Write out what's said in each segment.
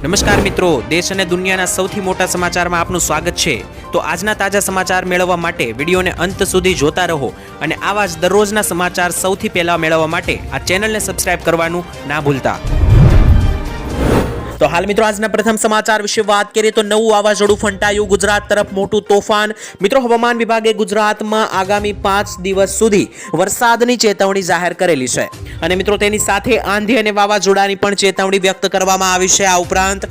નમસ્કાર મિત્રો, દેશ અને દુનિયાના સૌથી મોટા સમાચારમાં આપનું સ્વાગત છે। તો આજના તાજા સમાચાર મેળવવા માટે વિડીયોને અંત સુધી જોતા રહો અને આવા જ દરરોજના સમાચાર સૌથી પહેલા મેળવવા માટે આ ચેનલને સબસ્ક્રાઇબ કરવાનું ના ભૂલતા। તો હાલ મિત્રો આજના પ્રથમ સમાચાર વિશે વાત કરીએ તો નવું વાવાઝોડું ફંટાયું, ગુજરાત તરફ મોટું તોફાન। મિત્રો હવામાન વિભાગે ગુજરાતમાં આગામી 5 દિવસ સુધી વરસાદની ચેતવણી જાહેર કરેલી છે અને મિત્રો તેની સાથે આંધી અને વાવાઝોડાની પણ ચેતવણી વ્યક્ત કરવામાં આવી છે। આ ઉપરાંત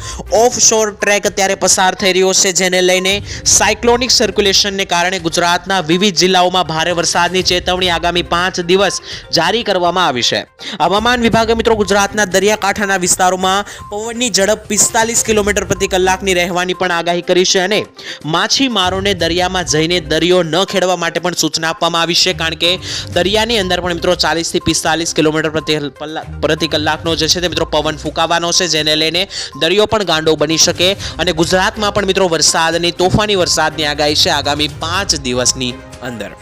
ઓફશોર ટ્રેક અત્યારે પસાર થઈ રહ્યો છે, જેને લઈને સાયક્લોનિક સર્ક્યુલેશનને કારણે ગુજરાતના વિવિધ જિલ્લાઓમાં ભારે વરસાદની ચેતવણી આગામી 5 દિવસ જારી કરવામાં આવી છે। હવામાન વિભાગે મિત્રો ગુજરાતના દરિયાકાંઠાના વિસ્તારોમાં પવનની ઝડપ 45 કિલોમીટર પ્રતિ કલાકની રહેવાની પણ આગાહી કરી છે અને માછીમારોને દરિયામાં જઈને દરિયો ન ખેડવા માટે પણ સૂચના આપવામાં આવી છે, કારણ કે દરિયાની અંદર પણ મિત્રો 40 થી 45 કિલોમીટર પ્રતિ કલાકનો જે છે તે મિત્રો પવન ફૂંકાવાનો છે, જેને લઈને દરિયો પણ ગાંડો બની શકે અને ગુજરાતમાં પણ મિત્રો વરસાદની તોફાની વરસાદની આગાહી છે આગામી 5 દિવસની અંદર।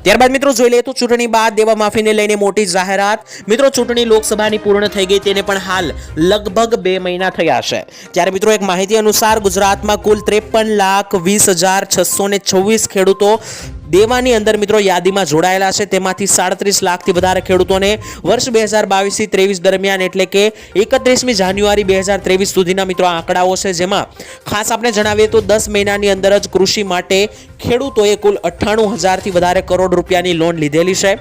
ત્યારબાદ મિત્રો જોઈ લઈએ તો ચૂંટણી બાદ દેવા માફીને લઈને મોટી જાહેરાત। મિત્રો ચૂંટણી લોકસભાની પૂર્ણ થઈ ગઈ, તેને પણ હાલ લગભગ 2 મહિના થયા છે। ત્યારે મિત્રો એક માહિતી અનુસાર ગુજરાતમાં કુલ 53,20,626 ખેડૂતો દેવાની અંદર મિત્રો યાદીમાં જોડાયેલા છે, તેમાંથી 37 લાખથી વધારે ખેડૂતોને વર્ષ 2022 થી 23 દરમિયાન એટલે કે 31મી જાન્યુઆરી 2023 સુધીના મિત્રો આંકડાઓ છે, જેમાં ખાસ આપણે જણાવીએ તો 10 મહિનાની અંદર જ કૃષિ માટે ખેડૂતોએ કુલ 98,000 થી વધારે કરોડ રૂપિયાની લોન લીધેલી છે।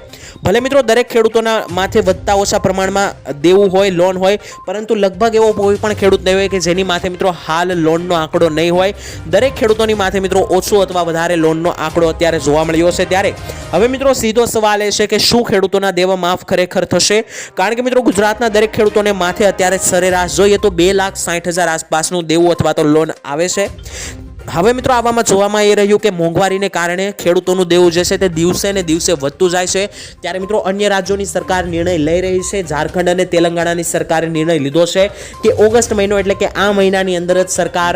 ભલે મિત્રો દરેક ખેડૂતોના માથે વધતા ઓછા પ્રમાણમાં દેવું હોય, લોન હોય, પરંતુ લગભગ એવો કોઈ પણ ખેડૂત નહીં હોય કે જેની માથે મિત્રો હાલ લોનનો આંકડો નહીં હોય। દરેક ખેડૂતોની માથે મિત્રો ઓછો અથવા વધારે લોનનો આંકડો અત્યારે જોવા મળ્યો છે। ત્યારે હવે મિત્રો સીધો સવાલ એ છે કે શું ખેડૂતોના દેવા માફ ખરેખર થશે? કારણ કે મિત્રો ગુજરાતના દરેક ખેડૂતોને માથે અત્યારે સરેરાશ જોઈએ તો 2,60,000 આસપાસનું દેવું અથવા તો લોન આવે છે। હવે મિત્રો આવામાં જોવામાં એ રહ્યું કે મોંઘવારીને કારણે ખેડૂતોનું દેવું જે છે તે દિવસે ને દિવસે વધતું જાય છે। ત્યારે મિત્રો અન્ય રાજ્યોની સરકાર નિર્ણય લઈ રહી છે, ઝારખંડ અને તેલંગાણાની સરકારે નિર્ણય લીધો છે કે ઓગસ્ટ મહિનો એટલે કે આ મહિનાની અંદર જ સરકાર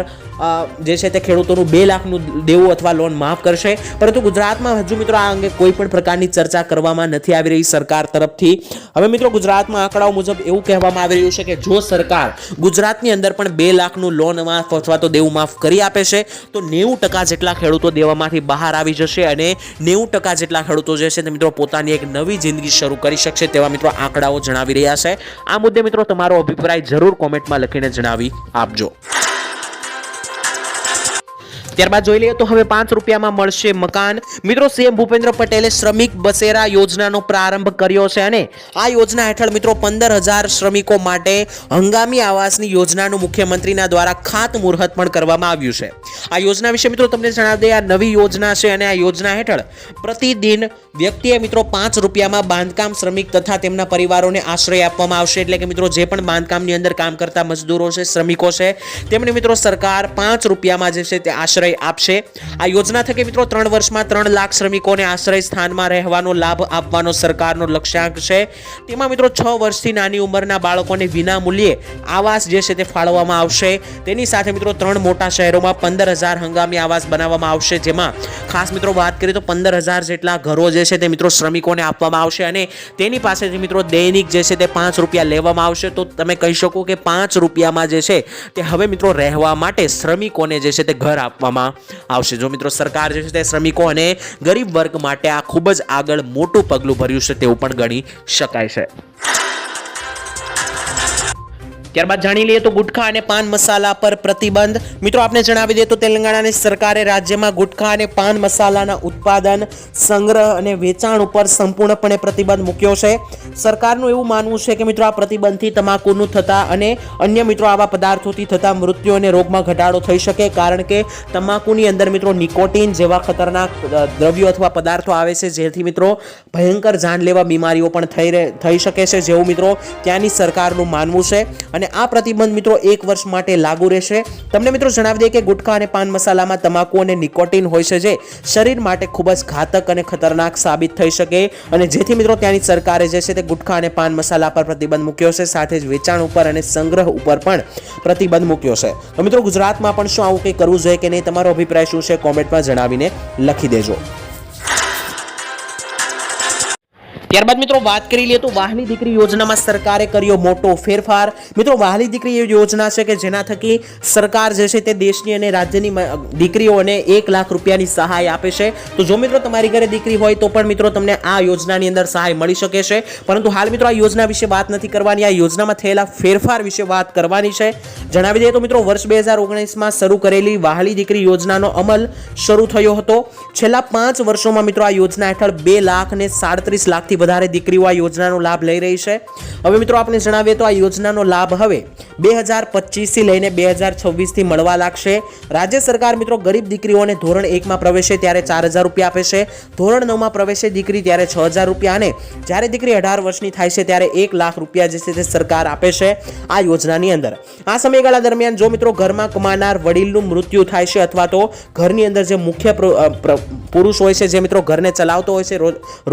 જે છે તે ખેડૂતોનું 2 લાખનું દેવું અથવા લોન માફ કરશે, પરંતુ ગુજરાતમાં હજુ મિત્રો આ અંગે કોઈ પણ પ્રકારની ચર્ચા કરવામાં નથી આવી રહી સરકાર તરફથી। હવે મિત્રો ગુજરાતમાં આંકડાઓ મુજબ એવું કહેવામાં આવી રહ્યું છે કે જો સરકાર ગુજરાતની અંદર પણ 2 લાખનું લોન માફ અથવા તો દેવું માફ કરી આપે છે તો 90% જેટલા ખેડૂતો દેવામાંથી બહાર આવી જશે અને 90% જેટલા ખેડૂતો જે છે તે મિત્રો પોતાની એક નવી જિંદગી શરૂ કરી શકશે, તેવા મિત્રો આંકડાઓ જણાવી રહ્યા છે। આ મુદ્દે મિત્રો તમારો અભિપ્રાય જરૂર કોમેન્ટમાં લખીને જણાવી આપજો। ત્યારબાદ જોઈ લઈએ તો હવે 5 રૂપિયામાં મળશે મકાન। મિત્રો સીએમ ભૂપેન્દ્ર પટેલે શ્રમિક બસેરા યોજનાનો પ્રારંભ કર્યો છે અને આ યોજના હેઠળ મિત્રો 15,000 શ્રમિકો માટે હંગામી આવાસની યોજનાનું મુખ્યમંત્રીના દ્વારા ખાતમુહૂર્ત પણ કરવામાં આવ્યું છે। આ યોજના વિશે મિત્રો તમને જણાવી દઈએ, આ નવી યોજના છે અને આ યોજના હેઠળ પ્રતિદિન વ્યક્તિએ મિત્રો 5 રૂપિયામાં બાંધકામ શ્રમિક તથા તેમના પરિવારોને આશ્રય આપવામાં આવશે। એટલે કે મિત્રો જે પણ બાંધકામની અંદર કામ કરતા મજદૂરો છે, શ્રમિકો છે, તેમને મિત્રો સરકાર 5 રૂપિયામાં જે છે તે આશ્રય આપશે। આ યોજના થકી મિત્રો 3 વર્ષમાં 3 લાખ શ્રમિકોને આશ્રય સ્થાનમાં રહેવાનો લાભ આપવાનો સરકારનો લક્ષ્યાંક છે। તેમાં મિત્રો 6 વર્ષથી નાની ઉંમરના બાળકોને વિના મૂલ્યે આવાસ જે છે તે ફાળવવામાં આવશે। તેની સાથે મિત્રો 3 મોટા શહેરોમાં 15,000 હંગામી આવાસ બનાવવામાં આવશે, જેમાં ખાસ મિત્રો વાત કરીએ તો 15,000 જેટલા ઘરો જે છે તે મિત્રો શ્રમિકોને આપવામાં આવશે અને તેની પાસેથી મિત્રો દૈનિક જે છે તે 5 રૂપિયા લેવામાં આવશે। તો તમે કહી શકો કે 5 રૂપિયામાં જે છે તે હવે મિત્રો રહેવા માટે શ્રમિકોને જે છે તે ઘર આપવામાં આવશે। જો મિત્રો સરકાર જે છે તે શ્રમિકો અને ગરીબ વર્ગ માટે આ ખૂબ જ આગળ મોટું પગલું ભર્યું છે તેવું પણ ગણી શકાય છે। ત્યારબાદ જાણી લઈએ તો ગુટખા અને પાન મસાલા પર પ્રતિબંધ। મિત્રો આપને જણાવી દઈએ તો તેલંગાણાની સરકારે રાજ્યમાં ગુટખા અને પાન મસાલાના ઉત્પાદન, સંગ્રહ અને વેચાણ ઉપર સંપૂર્ણપણે પ્રતિબંધ મૂક્યો છે। સરકારનું એવું માનવું છે કે મિત્રો આ પ્રતિબંધથી તમાકુનું થતા અને અન્ય મિત્રો આવા પદાર્થોથી થતા મૃત્યુ અને રોગમાં ઘટાડો થઈ શકે, કારણ કે તમાકુની અંદર મિત્રો નિકોટીન જેવા ખતરનાક દ્રવ્યો અથવા પદાર્થો આવે છે, જેથી મિત્રો ભયંકર જાનલેવા બીમારીઓ પણ થઈ શકે છે, જેવું મિત્રો ત્યાંની સરકારનું માનવું છે। અને આ પ્રતિબંધ મિત્રો 1 વર્ષ માટે લાગુ રહેશે। તમને મિત્રો જણાવી દઈએ કે ગુટખા અને પાન મસાલામાં તમાકુ અને નિકોટીન હોય છે, જે શરીર માટે ખૂબ જ ઘાતક અને ખતરનાક સાબિત થઈ શકે, અને જેથી મિત્રો ત્યાંની સરકારે જે છે તે ગુટખા અને પાન મસાલા પર પ્રતિબંધ મૂક્યો છે, સાથે જ વેચાણ ઉપર અને સંગ્રહ ઉપર પણ પ્રતિબંધ મૂક્યો છે। તો મિત્રો ગુજરાતમાં પણ શું આવું કંઈ કરવું જોઈએ કે નહીં, તમારો અભિપ્રાય શું છે કોમેન્ટમાં જણાવીને લખી દેજો। ત્યારબાદ મિત્રો વાત કરી લઈએ તો વહાલી દીકરી યોજનામાં સરકારે કર્યો મોટો ફેરફાર। મિત્રો વહાલી દીકરી એ યોજના છે કે જેના થકી સરકાર જે છે તે દેશની અને રાજ્યની દીકરીઓને 1 લાખ રૂપિયાની સહાય આપે છે। તો જો મિત્રો તમારી ઘરે દીકરી હોય તો પણ મિત્રો તમને આ યોજનાની અંદર સહાય મળી શકે છે, પરંતુ હાલ મિત્રો આ યોજના વિશે વાત નથી કરવાની, આ યોજનામાં થયેલા ફેરફાર વિશે વાત કરવાની છે। જણાવી દઈએ તો મિત્રો વર્ષ 2019માં શરૂ કરેલી વહાલી દીકરી યોજનાનો અમલ શરૂ થયો હતો। છેલ્લા 5 વર્ષોમાં મિત્રો આ યોજના હેઠળ 2,37 લાખથી વધારે દીકરીઓ આ યોજનાનો લાભ લઈ રહી છે। હવે મિત્રો આપણે જણાવીએ તો આ યોજનાનો લાભ હવે 2025 થી લઈને 2026 થી મળવા લાગશે। રાજ્ય સરકાર મિત્રો ગરીબ દીકરીઓને ધોરણ 1 માં પ્રવેશે ત્યારે 4,000 રૂપિયા આપે છે, ધોરણ 9 માં પ્રવેશે દીકરી ત્યારે 6,000 રૂપિયા અને જ્યારે દીકરી 18 વર્ષની થાય છે ત્યારે 1 લાખ રૂપિયા જે છે તે સરકાર આપે છે આ યોજનાની અંદર। આ સમયગાળા દરમિયાન જો મિત્રો ઘરમાં કમાનાર વડીલનું મૃત્યુ થાય છે અથવા તો ઘરની અંદર જે મુખ્ય પુરુષ હોય છે, જે મિત્રો ઘરને ચલાવતો હોય છે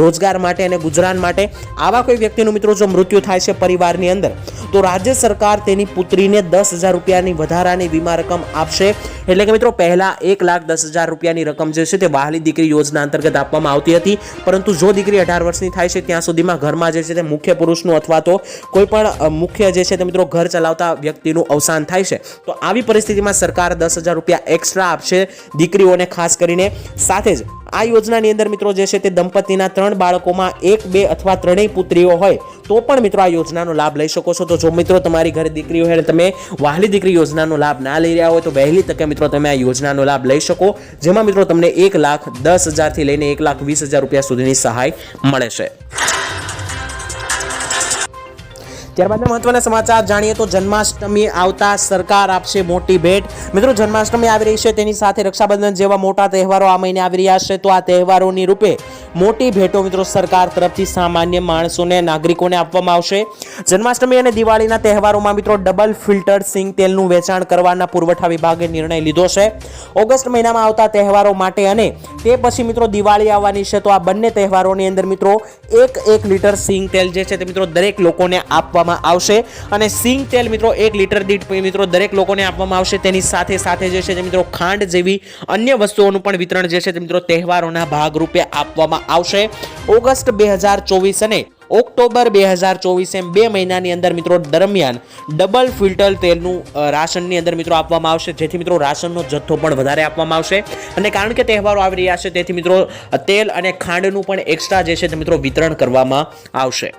રોજગાર માટે અને ગુજરાન માટે, આવા કોઈ વ્યક્તિનું મિત્રો જો મૃત્યુ થાય છે પરિવારની અંદર, તો રાજ્ય સરકાર તેની પુત્રીને 10,000 રૂપિયાની વધારાની વીમા રકમ આપશે। એટલે કે મિત્રો પહેલા 1,10,000 રૂપિયાની રકમ જે છે તે વહાલી દીકરી યોજના અંતર્ગત આપવામાં આવતી હતી, પરંતુ જો દીકરી 18 વર્ષની થાય છે ત્યાં સુધીમાં ઘરમાં જે છે તે મુખ્ય પુરુષનું અથવા તો કોઈ પણ મુખ્ય જે છે તે મિત્રો ઘર ચલાવતા વ્યક્તિનું અવસાન થાય છે, તો આવી પરિસ્થિતિમાં સરકાર 10,000 રૂપિયા એક્સ્ટ્રા આપશે દીકરીઓને ખાસ કરીને। સાથે જ આ યોજનાની અંદર મિત્રો જે છે તે દંપતીના 3 બાળકોમાં 1, 2 અથવા 3 પુત્રીઓ હોય તો પણ મિત્રો આ યોજનાનો લાભ લઈ શકો છો। તો જો મિત્રો તમારી ઘરે દીકરીઓ હોય અને તમે વહાલી દીકરી યોજનાનો લાભ ના લઈ રહ્યા હોય તો વહેલી તકે મિત્રો તમે આ યોજનાનો લાભ લઈ શકો, જેમાં મિત્રો તમને 1,10,000 થી લઈને 1,20,000 રૂપિયા સુધીની સહાય મળે છે। ત્યારબાદ મહત્વના સમાચાર જાણીએ તો જન્માષ્ટમી આવતા સરકાર આપશે મોટી ભેટ। મિત્રો જન્માષ્ટમી આવી રહી છે, તેની સાથે રક્ષાબંધન જેવા મોટા તહેવારો આ મહિને આવી રહ્યા છે, તો આ તહેવારોની રૂપે મોટી ભેટો મિત્રો સરકાર તરફથી સામાન્ય માણસોને, નાગરિકોને આપવામાં આવશે। જન્માષ્ટમી અને દિવાળીના તહેવારોમાં મિત્રો ડબલ ફિલ્ટર્ડ સિંગ તેલનું વેચાણ કરવાના પુરવઠા વિભાગે નિર્ણય લીધો છે। ઓગસ્ટ મહિનામાં આવતા તહેવારો માટે અને તે પછી મિત્રો દિવાળી આવવાની છે, તો આ બંને તહેવારોની અંદર મિત્રો 1 લીટર સિંગ તેલ જે છે તે મિત્રો દરેક લોકોને આપવામાં આવશે અને સિંગ તેલ મિત્રો 1 લીટર દીઠ મિત્રો દરેક લોકોને આપવામાં આવશે। તેની સાથે સાથે જે છે તે મિત્રો ખાંડ જેવી અન્ય વસ્તુઓનું પણ વિતરણ જે છે તે મિત્રો તહેવારોના ભાગરૂપે આપવામાં આવશે। ઓગસ્ટ 2024 અને ઓક્ટોબર 2024 એમ 2 મહિનાની અંદર મિત્રો દરમિયાન ડબલ ફિલ્ટર તેલનું રાશનની અંદર મિત્રો આપવામાં આવશે, જેથી મિત્રો રાશનનો જથ્થો પણ વધારે આપવામાં આવશે અને કારણ કે તહેવારો આવી રહ્યા છે તેથી મિત્રો તેલ અને ખાંડનું પણ એક્સ્ટ્રા જે છે તે મિત્રો વિતરણ કરવામાં આવશે।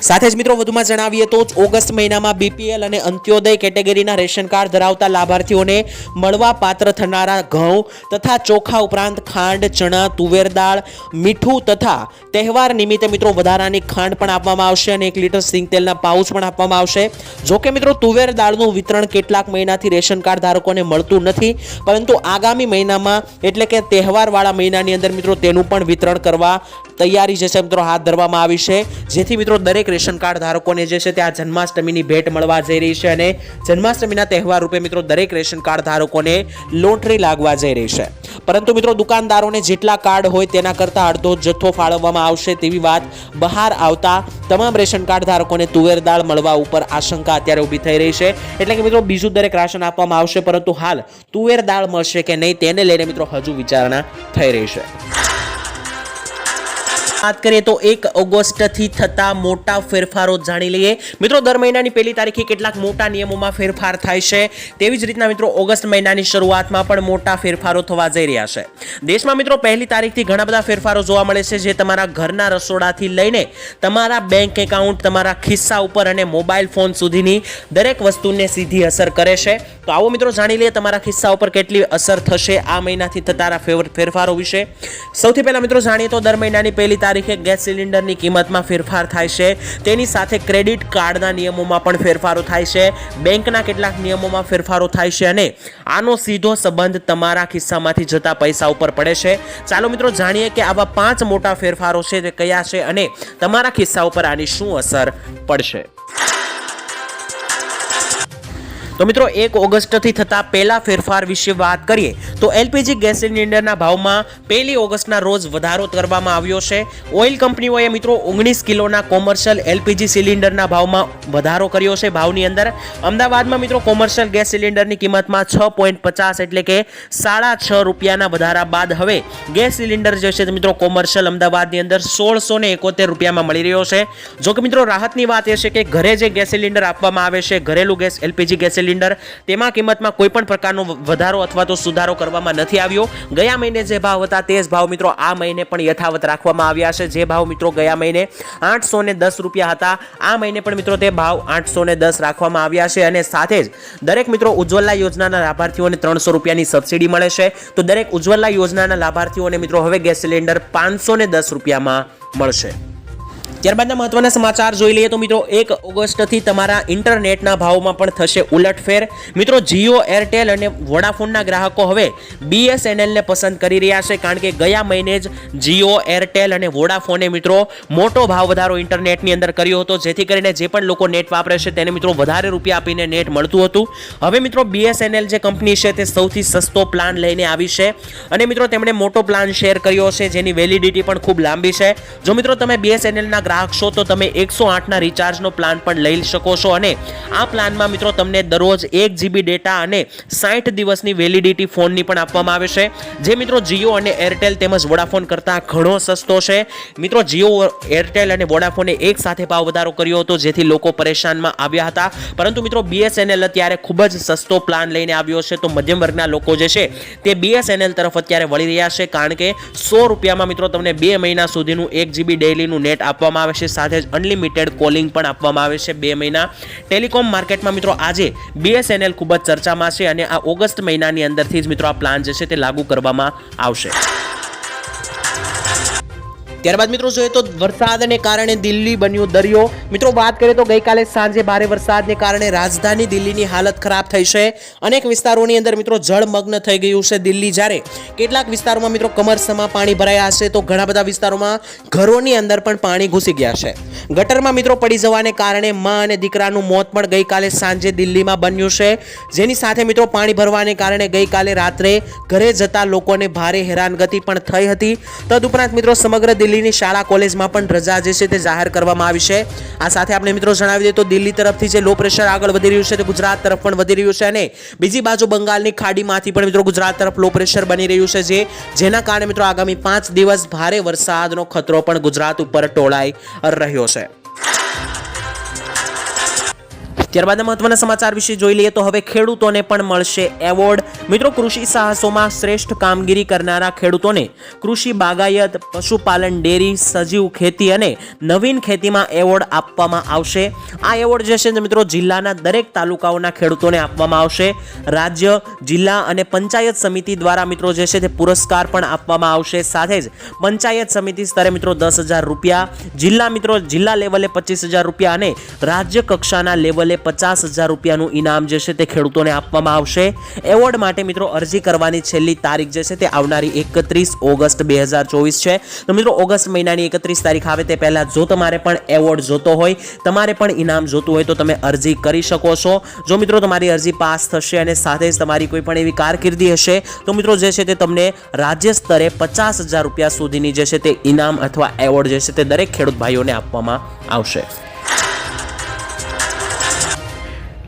સાથે જ મિત્રો વધુમાં જણાવીએ તો ઓગસ્ટ મહિનામાં બીપીએલ અને અંત્યોદય કેટેગરીના રેશન કાર્ડ ધરાવતા લાભાર્થીઓને મળવા પાત્ર થનારા ઘઉં તથા ચોખા ઉપરાંત ખાંડ, ચણા, તુવેર દાળ, મીઠું તથા તહેવાર નિમિત્તે મિત્રો વધારાની ખાંડ પણ આપવામાં આવશે અને 1 લીટર સિંગ તેલના પાઉચ પણ આપવામાં આવશે। જો કે મિત્રો તુવેર દાળનું વિતરણ કેટલાક મહિનાથી રેશન કાર્ડ ધારકોને મળતું નથી, પરંતુ આગામી મહિનામાં એટલે કે તહેવારવાળા મહિનાની અંદર મિત્રો તેનું પણ વિતરણ કરવા તૈયારી જે છે મિત્રો હાથ ધરવામાં આવી છે, જેથી મિત્રો દરેક રેશન કાર્ડ ધારકોને જે છે તે આ જન્માષ્ટમીની ભેટ મળવા જઈ રહી છે અને જન્માષ્ટમીના તહેવાર રૂપે મિત્રો દરેક રેશન કાર્ડ ધારકોને લોટરી લાગવા જઈ રહી છે। પરંતુ મિત્રો દુકાનદારોને જેટલા કાર્ડ હોય તેના કરતાં અડધો જથ્થો ફાળવવામાં આવશે તેવી વાત બહાર આવતા તમામ રેશન કાર્ડ ધારકોને તુવેર દાળ મળવા ઉપર આશંકા અત્યારે ઊભી થઈ રહી છે। એટલે કે મિત્રો બીજું દરેક રાશન આપવામાં આવશે, પરંતુ હાલ તુવેર દાળ મળશે કે નહીં તેને લઈને મિત્રો હજુ વિચારણા થઈ રહી છે। વાત કરીએ તો 1 ઓગસ્ટથી થતા મોટા ફેરફારો જાણી લઈએ। મિત્રો દર મહિનાની 1લી તારીખે કેટલાક મોટા નિયમોમાં ફેરફાર થાય છે, તેવી જ રીતના મિત્રો ઓગસ્ટ મહિનાની શરૂઆતમાં પણ મોટા ફેરફારો થવા જઈ રહ્યા છે। દેશમાં મિત્રો 1લી તારીખથી ઘણા બધા ફેરફારો જોવા મળે છે, જે તમારા ઘરના રસોડાથી લઈને તમારા બેંક એકાઉન્ટ, તમારા ખિસ્સા ઉપર અને મોબાઈલ ફોન સુધીની દરેક વસ્તુને સીધી અસર કરે છે। તો આવો મિત્રો જાણી લઈએ તમારા ખિસ્સા ઉપર કેટલી અસર થશે આ મહિનાથી થતા ફેરફારો વિશે। સૌથી પહેલા મિત્રો જાણીએ તો દર મહિનાની 1લી તારીખે ગેસ સિલિન્ડરની કિંમતમાં ફેરફાર થાય છે, તેની સાથે ક્રેડિટ કાર્ડના નિયમોમાં પણ ફેરફારો થાય છે, બેંકના કેટલાક નિયમોમાં ફેરફારો થાય છે અને આનો સીધો સંબંધ તમારા ખિસ્સામાંથી જતા પૈસા ઉપર પડે છે। ચાલો મિત્રો જાણીએ કે આવા 5 મોટા ફેરફારો છે તે કયા છે અને તમારા ખિસ્સા ઉપર આની શું અસર પડશે। તો મિત્રો 1 ઓગસ્ટથી થતા પહેલા ફેરફાર વિશે વાત કરીએ તો એલપીજી ગેસ સિલિન્ડરના ભાવમાં 1 ઓગસ્ટના રોજ વધારો કરવામાં આવ્યો છે. ઓઇલ કંપનીઓએ મિત્રો 19 કિલોના કોમર્શિયલ એલપીજી સિલિન્ડરના ભાવમાં વધારો કર્યો છે. ભાવની અંદર અમદાવાદમાં મિત્રો કોમર્શિયલ ગેસ સિલિન્ડરની કિંમતમાં 6.50 એટલે કે ₹6.5 વધારા બાદ હવે ગેસ સિલિન્ડર જે છે મિત્રો કોમર્શિયલ અમદાવાદની અંદર 1671 રૂપિયામાં મળી રહ્યો છે. જો કે મિત્રો રાહતની વાત એ છે કે ઘરે જે ગેસ સિલિન્ડર આપવામાં આવે છે, ઘરેલું ગેસ એલપીજી ગેસ સિલિન્ડર, તેમાં કિંમતમાં કોઈ પણ પ્રકારનો વધારો અથવા તો સુધારો કરવામાં નથી આવ્યો. ગયા મહિને જે ભાવ હતા તે જ ભાવ મિત્રો આ મહિને પણ યથાવત રાખવામાં આવ્યા છે. જે ભાવ મિત્રો ગયા મહિને 810 રૂપિયા હતા, આ મહિને પણ મિત્રો તે ભાવ 810 રાખવામાં આવ્યા છે. અને સાથે જ દરેક મિત્રો ઉજ્જવલા યોજનાના લાભાર્થીઓને 300 રૂપિયાની સબસિડી મળે છે. તો દરેક ઉજ્જવલા યોજનાના લાભાર્થીઓને મિત્રો હવે ગેસ સિલિન્ડર 510 રૂપિયામાં મળશે. ત્યારબાદના મહત્વના સમાચાર જોઈ લઈએ તો મિત્રો 1 ઓગસ્ટથી તમારા ઇન્ટરનેટના ભાવમાં પણ થશે ઉલટફેર. મિત્રો જીઓ, એરટેલ અને વોડાફોનના ગ્રાહકો હવે બીએસએનએલને પસંદ કરી રહ્યા છે, કારણ કે ગયા મહિને જ જીઓ, એરટેલ અને વોડાફોને મિત્રો મોટો ભાવ વધારો ઇન્ટરનેટની અંદર કર્યો હતો, જેથી કરીને જે પણ લોકો નેટ વાપરે છે તેને મિત્રો વધારે રૂપિયા આપીને નેટ મળતું હતું. હવે મિત્રો બીએસએનએલ જે કંપની છે તે સૌથી સસ્તો પ્લાન લઈને આવી છે અને મિત્રો તેમણે મોટો પ્લાન શેર કર્યો છે, જેની વેલિડિટી પણ ખૂબ લાંબી છે. જો મિત્રો તમે બીએસએનએલના ગ્રાહક છો તો તમે 108ના રિચાર્જનો પ્લાન પણ લઈ શકો છો અને આ પ્લાનમાં મિત્રો તમને દરરોજ 1 GB ડેટા અને 60 દિવસની વેલિડિટી ફોનની પણ આપવામાં આવે છે, જે મિત્રો જીઓ અને એરટેલ તેમજ વોડાફોન કરતાં ઘણો સસ્તો છે. મિત્રો જીઓ, એરટેલ અને વોડાફોને એક સાથે ભાવ વધારો કર્યો હતો, જેથી લોકો પરેશાનમાં આવ્યા હતા, પરંતુ મિત્રો બીએસએનએલ અત્યારે ખૂબ જ સસ્તો પ્લાન લઈને આવ્યો છે. તો મધ્યમ વર્ગના લોકો જે છે તે બીએસએનએલ તરફ અત્યારે વળી રહ્યા છે, કારણ કે 100 રૂપિયામાં મિત્રો તમને 2 મહિના સુધીનું 1 GB ડેઈલીનું નેટ આપવામાં આવે છે, સાથે જ અનલિમિટેડ કોલિંગ પણ આપવામાં આવે છે 2 મહિના. ટેલિકોમ માર્કેટમાં મિત્રો આજે બીએસએનએલ ખૂબ જ ચર્ચામાં છે અને આ ઓગસ્ટ મહિનાની અંદરથી જ મિત્રો આ પ્લાન જે છે તે લાગુ કરવામાં આવશે. ત્યારબાદ મિત્રો જોઈએ તો વરસાદને કારણે દિલ્હી બન્યું દરિયો. મિત્રો વાત કરીએ તો ગઈકાલે સાંજે ભારે વરસાદને કારણે રાજધાની દિલ્હીની હાલત ખરાબ થઈ છે. અનેક વિસ્તારોની અંદર મિત્રો જળમગ્ન થઈ ગયું છે દિલ્હી. જ્યારે કેટલાક વિસ્તારોમાં મિત્રો કમરસમાં પાણી ભરાયા હશે, તો ઘણા બધા વિસ્તારોમાં ઘરોની અંદર પણ પાણી ઘૂસી ગયા છે. ગટરમાં મિત્રો પડી જવાને કારણે માં અને દીકરાનું મોત પણ ગઈકાલે સાંજે દિલ્હીમાં બન્યું છે, જેની સાથે મિત્રો પાણી ભરવાને કારણે ગઈકાલે રાત્રે ઘરે જતા લોકોને ભારે હેરાનગતિ પણ થઈ હતી. તદુપરાંત મિત્રો સમગ્ર દિલ્હીની શાળા કોલેજમાં પણ રજા જે છે તે જાહેર કરવામાં આવી છે. આ સાથે આપણે મિત્રો જણાવી દઈએ તો દિલ્હી તરફથી જે લો પ્રેશર આગળ વધી રહ્યું છે તે ગુજરાત તરફ પણ વધી રહ્યું છે અને બીજી બાજુ બંગાળની ખાડીમાંથી પણ મિત્રો ગુજરાત તરફ લો પ્રેશર બની રહ્યું છે, જેના કારણે મિત્રો આગામી 5 દિવસ ભારે વરસાદનો ખતરો પણ ગુજરાત ઉપર ટોળાઈ રહ્યો છે. ત્યારબાદ મહત્વના સમાચાર વિશે જોઈ લઈએ તો હવે ખેડૂતોને પણ મળશે એવોર્ડ. મિત્રો કૃષિ સાહસોમાં શ્રેષ્ઠ કામગીરી કરનારા ખેડૂતોને કૃષિ બાગાયત, પશુપાલન, ડેરી, સજીવ ખેતી અને નવીન ખેતીમાં એવોર્ડ આપવામાં આવશે. આ એવોર્ડ જે છે મિત્રો જિલ્લાના દરેક તાલુકાઓના ખેડૂતોને આપવામાં આવશે. રાજ્ય, જિલ્લા અને પંચાયત સમિતિ દ્વારા મિત્રો જે છે તે પુરસ્કાર પણ આપવામાં આવશે. સાથે જ પંચાયત સમિતિ સ્તરે મિત્રો 10,000 રૂપિયા, જિલ્લા લેવલે 25,000 રૂપિયા અને રાજ્ય કક્ષાના લેવલે 50,000 રૂપિયાનું ઇનામ જે છે તે ખેડૂતોને આપવામાં આવશે. એવોર્ડ માટે મિત્રો અરજી કરવાની છેલ્લી તારીખ જે છે તે આવનારી 31 ઓગસ્ટ 2024 છે. તો મિત્રો ઓગસ્ટ મહિનાની 31 તારીખ આવે તે પહેલા જો તમારે પણ એવોર્ડ જોતો હોય, તમારે પણ ઇનામ જોતું હોય તો તમે અરજી કરી શકો છો. જો મિત્રો તમારી અરજી પાસ થશે અને સાથે જ તમારી કોઈ પણ એવી કારકિર્દી હશે તો મિત્રો જે છે તે તમને રાજ્ય સ્તરે 50,000 રૂપિયા સુધીની જે છે તે ઇનામ અથવા એવોર્ડ જે છે તે દરેક ખેડૂત ભાઈઓને આપવામાં આવશે.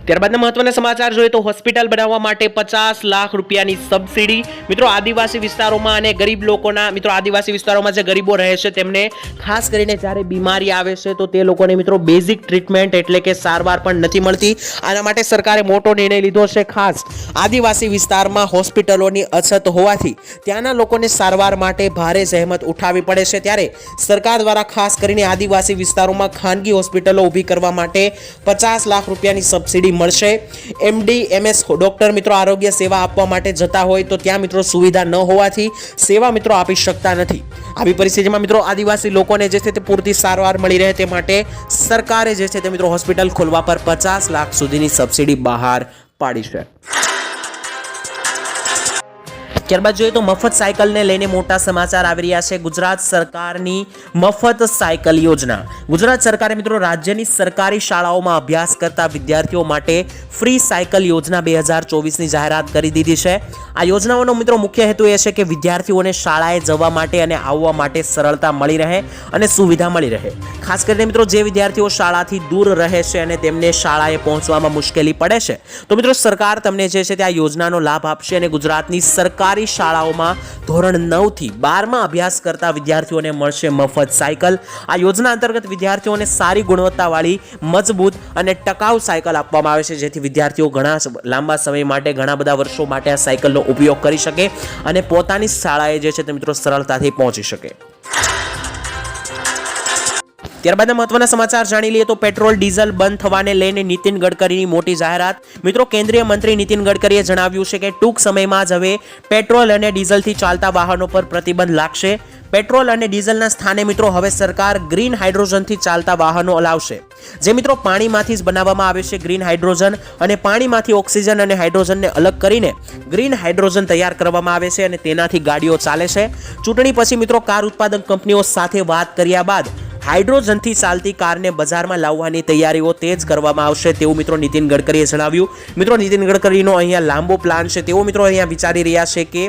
ત્યારબાદના મહત્વના સમાચાર જોઈએ તો હોસ્પિટલ બનાવવા માટે 50 લાખ રૂપિયાની સબસિડી. મિત્રો આદિવાસી વિસ્તારોમાં અને ગરીબ લોકોના મિત્રો આદિવાસી વિસ્તારોમાં જે ગરીબો રહે છે તેમને ખાસ કરીને જ્યારે બીમારી આવે છે તો તે લોકોને મિત્રો બેઝિક ટ્રીટમેન્ટ એટલે કે સારવાર પણ નથી મળતી. આના માટે સરકારે મોટો નિર્ણય લીધો છે. ખાસ આદિવાસી વિસ્તારમાં હોસ્પિટલોની અછત હોવાથી ત્યાંના લોકોને સારવાર માટે ભારે જહેમત ઉઠાવવી પડે છે, ત્યારે સરકાર દ્વારા ખાસ કરીને આદિવાસી વિસ્તારોમાં ખાનગી હોસ્પિટલો ઊભી કરવા માટે 50 લાખ રૂપિયાની સબસિડી મળશે. એમડી, એમએસ ડોક્ટર મિત્રો આરોગ્ય સેવા આપવા માટે જતા હોય તો ત્યાં મિત્રો સુવિધા ન હોવાથી સેવા મિત્રો આપી શકતા નથી. આવી પરિસ્થિતિમાં મિત્રો આદિવાસી લોકોને જે છે તે પૂરતી સારવાર મળી રહે તે માટે સરકારે જે છે તે મિત્રો હોસ્પિટલ ખોલવા પર 50 લાખ સુધીની સબસિડી બહાર પાડી છે. ત્યારબાદ જોઈએ તો મફત સાયકલને લઈને મોટા સમાચાર આવી રહ્યા છે. ગુજરાત સરકારની મફત સાયકલ યોજના. ગુજરાત સરકારે મિત્રો રાજ્યની સરકારી શાળાઓમાં અભ્યાસ કરતા વિદ્યાર્થીઓ માટે ફ્રી સાયકલ યોજના 2024ની જાહેરાત કરી દીધી છે. આ યોજનાઓનો મિત્રો મુખ્ય હેતુ એ છે કે વિદ્યાર્થીઓને શાળાએ જવા માટે અને આવવા માટે સરળતા મળી રહે અને સુવિધા મળી રહે. ખાસ કરીને મિત્રો જે વિદ્યાર્થીઓ શાળાથી દૂર રહે છે અને તેમને શાળાએ પહોંચવામાં મુશ્કેલી પડે છે, તો મિત્રો સરકાર તમને જે છે તે આ યોજનાનો લાભ આપશે અને ગુજરાતની સરકારી શાળાઓમાં ધોરણ 9 થી 12માં અભ્યાસ કરતા વિદ્યાર્થીઓને મળશે મફત સાયકલ. આ યોજના અંતર્ગત વિદ્યાર્થીઓને સારી ગુણવત્તાવાળી, મજબૂત અને ટકાઉ સાયકલ આપવામાં આવે છે, જેથી વિદ્યાર્થીઓ ઘણા લાંબા સમય માટે, ઘણા બધા વર્ષો માટે આ સાયકલનો ઉપયોગ કરી શકે અને પોતાની શાળાએ જે છે તે મિત્રો સરળતાથી પહોંચી શકે. ત્યારબાદના મહત્વના સમાચાર જાણી લઈએ તો પેટ્રોલ ડીઝલ બંધ થવાને લઈને નીતિન ગડકરીની મોટી જાહેરાત. મિત્રો કેન્દ્રીય મંત્રી નીતિન ગડકરીએ જણાવ્યું છે કે ટૂંક સમયમાં જ હવે પેટ્રોલ અને ડીઝલથી ચાલતા વાહનો પર પ્રતિબંધ લાગશે. પેટ્રોલ અને ડીઝલના સ્થાને મિત્રો હવે સરકાર ગ્રીન હાઇડ્રોજનથી ચાલતા વાહનો લાવશે, જે મિત્રો પાણીમાંથી જ બનાવવામાં આવે છે. ગ્રીન હાઇડ્રોજન અને પાણીમાંથી ઓક્સિજન અને હાઇડ્રોજનને અલગ કરીને ગ્રીન હાઇડ્રોજન તૈયાર કરવામાં આવે છે અને તેનાથી ગાડીઓ ચાલે છે. ચૂંટણી પછી મિત્રો કાર ઉત્પાદક કંપનીઓ સાથે વાત કર્યા બાદ હાઇડ્રોજનથી ચાલતી કારને બજારમાં લાવવાની તૈયારીઓ તેજ કરવામાં આવશે તેવું મિત્રો નીતિન ગડકરીએ જણાવ્યું. મિત્રો નીતિન ગડકરીનો અહીંયા લાંબો પ્લાન છે. તેઓ મિત્રો અહીંયા વિચારી રહ્યા છે કે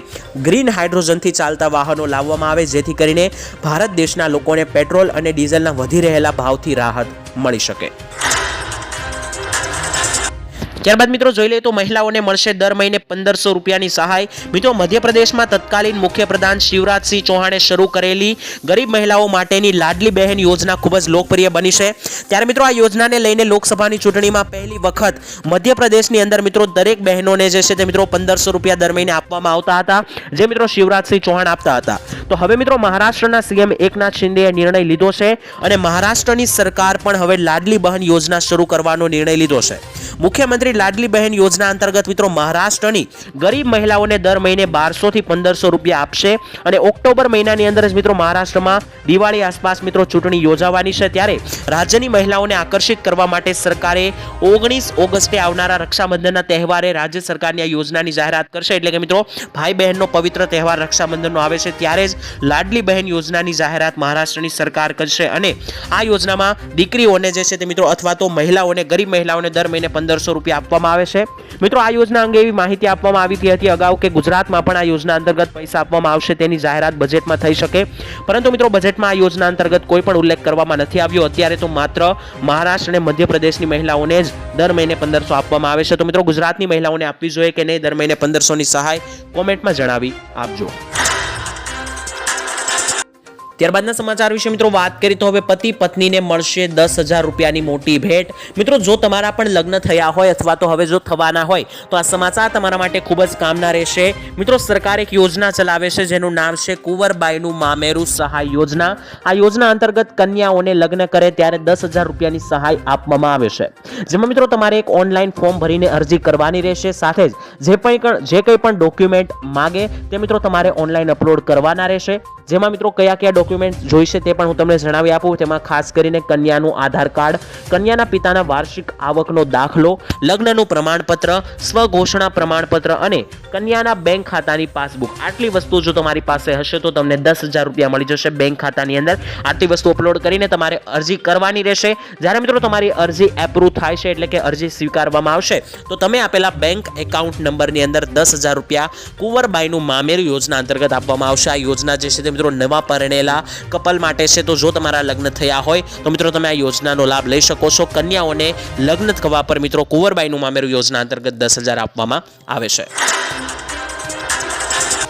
ગ્રીન હાઇડ્રોજનથી ચાલતા વાહનો લાવવામાં આવે, જેથી કરીને ભારત દેશના લોકોને પેટ્રોલ અને ડીઝલના વધી રહેલા ભાવથી રાહત મળી શકે. ત્યારબાદ મિત્રો જોઈ લઈએ તો મહિલાઓને મળશે દર મહિને 1500 રૂપિયાની સહાય. મિત્રો મધ્યપ્રદેશમાં તત્કાલીન મુખ્યપ્રધાન શિવરાજસિંહ ચૌહાણે શરૂ કરેલી ગરીબ મહિલાઓ માટેની લાડલી બહેન યોજના ખૂબ જ લોકપ્રિય બની છે. ત્યારે મિત્રો આ યોજનાને લઈને લોકસભાની ચૂંટણીમાં પહેલી વખત મધ્યપ્રદેશની અંદર મિત્રો દરેક બહેનોને જે છે તે મિત્રો 1500 રૂપિયા દર મહિને આપવામાં આવતા હતા, જે મિત્રો શિવરાજસિંહ ચૌહાણ આપતા હતા. તો હવે મિત્રો મહારાષ્ટ્રના સીએમ એકનાથ શિંદેએ નિર્ણય લીધો છે અને મહારાષ્ટ્રની સરકાર પણ હવે લાડલી બહેન યોજના શરૂ કરવાનો નિર્ણય લીધો છે. મુખ્યમંત્રી લાડલી બહેન યોજના અંતર્ગત મિત્રો મહારાષ્ટ્રની ગરીબ મહિલાઓને દર મહિને 1200 થી 1500 રૂપિયા આપશે અને ઓક્ટોબર મહિનાની અંદર જ મિત્રો મહારાષ્ટ્રમાં દિવાળી આસપાસ મિત્રો ચૂંટણી યોજાવાની છે. ત્યારે રાજ્યની મહિલાઓને આકર્ષિત કરવા માટે સરકારે 19 ઓગસ્ટે આવનારા રક્ષાબંધનના તહેવારે રાજ્ય સરકારની આ યોજનાની જાહેરાત કરશે. એટલે કે મિત્રો ભાઈ બહેનનો પવિત્ર તહેવાર રક્ષાબંધનનો આવે છે ત્યારે જ લાડલી બહેન યોજનાની જાહેરાત મહારાષ્ટ્રની સરકાર કરશે અને આ યોજનામાં દીકરીઓને જે છે તે મિત્રો અથવા તો મહિલાઓને, ગરીબ મહિલાઓને દર મહિને 1500 રૂપિયા આપવામાં આવે છે. મિત્રો આ યોજના અંગે એવી માહિતી આપવામાં આવી હતી અગાઉ કે ગુજરાતમાં પણ આ યોજના અંતર્ગત પૈસા આપવામાં આવશે, તેની જાહેરાત બજેટમાં થઈ શકે, પરંતુ મિત્રો બજેટમાં આ યોજના અંતર્ગત કોઈ પણ ઉલ્લેખ કરવામાં નથી આવ્યો. અત્યારે તો માત્ર મહારાષ્ટ્ર અને મધ્યપ્રદેશની મહિલાઓને જ દર મહિને 1500 આપવામાં આવે છે. તો મિત્રો ગુજરાતની મહિલાઓને આપવી જોઈએ કે નહીં દર મહિને 1500ની સહાય, કોમેન્ટમાં જણાવી આપજો. ત્યારબાદના સમાચાર વિશે મિત્રો વાત કરીએ તો હવે પતિ પત્નીને મળશે 10,000 રૂપિયાની મોટી ભેટ. મિત્રો જો તમારા પણ લગ્ન થયા હોય અથવા તો હવે જો થવાના હોય તો આ સમાચાર તમારા માટે ખૂબ જ કામના રહેશે. મિત્રો સરકાર એક યોજના ચલાવે છે જેનું નામ છે કુંવરબાઈનું મામેરું સહાય યોજના. આ યોજના અંતર્ગત કન્યાઓને લગ્ન કરે ત્યારે 10,000 રૂપિયાની સહાય આપવામાં આવે છે, જેમાં મિત્રો તમારે એક ઓનલાઈન ફોર્મ ભરીને અરજી કરવાની રહેશે. સાથે જ જે કંઈ પણ ડોક્યુમેન્ટ માગે તે મિત્રો તમારે ઓનલાઈન અપલોડ કરવાના રહેશે. જેમાં મિત્રો કયા ડોક્યુમેન્ટ જોઈશે તે પણ હું તમને જણાવી આપું. તેમાં ખાસ કરીને કન્યાનું આધાર કાર્ડ, કન્યાના પિતાના વાર્ષિક આવકનો દાખલો, લગ્નનું પ્રમાણપત્ર, સ્વઘોષણા પ્રમાણપત્ર અને કન્યાના બેંક ખાતાની પાસબુક. આટલી વસ્તુ જો તમારી પાસે હશે તો તમને 10,000 રૂપિયા મળી જશે બેંક ખાતાની અંદર. આટલી વસ્તુ અપલોડ કરીને તમારે અરજી કરવાની રહેશે. જ્યારે મિત્રો તમારી અરજી એપ્રુવ થાય છે, એટલે કે અરજી સ્વીકારવામાં આવશે, તો તમે આપેલા બેંક એકાઉન્ટ નંબરની અંદર 10,000 રૂપિયા કુંવરબાઈનું મામેરું યોજના અંતર્ગત આપવામાં આવશે. આ યોજના જે છે તે મિત્રો નવા પરણેલા કપલ માટે છે. તો જો તમારા લગ્ન થયા હોય તો મિત્રો તમે આ યોજનાનો લાભ લઈ શકો છો. કન્યાઓને લગ્ન થવા પર મિત્રો કુંવરબાઈનું મામેરું યોજના અંતર્ગત 10,000 આપવામાં આવે છે.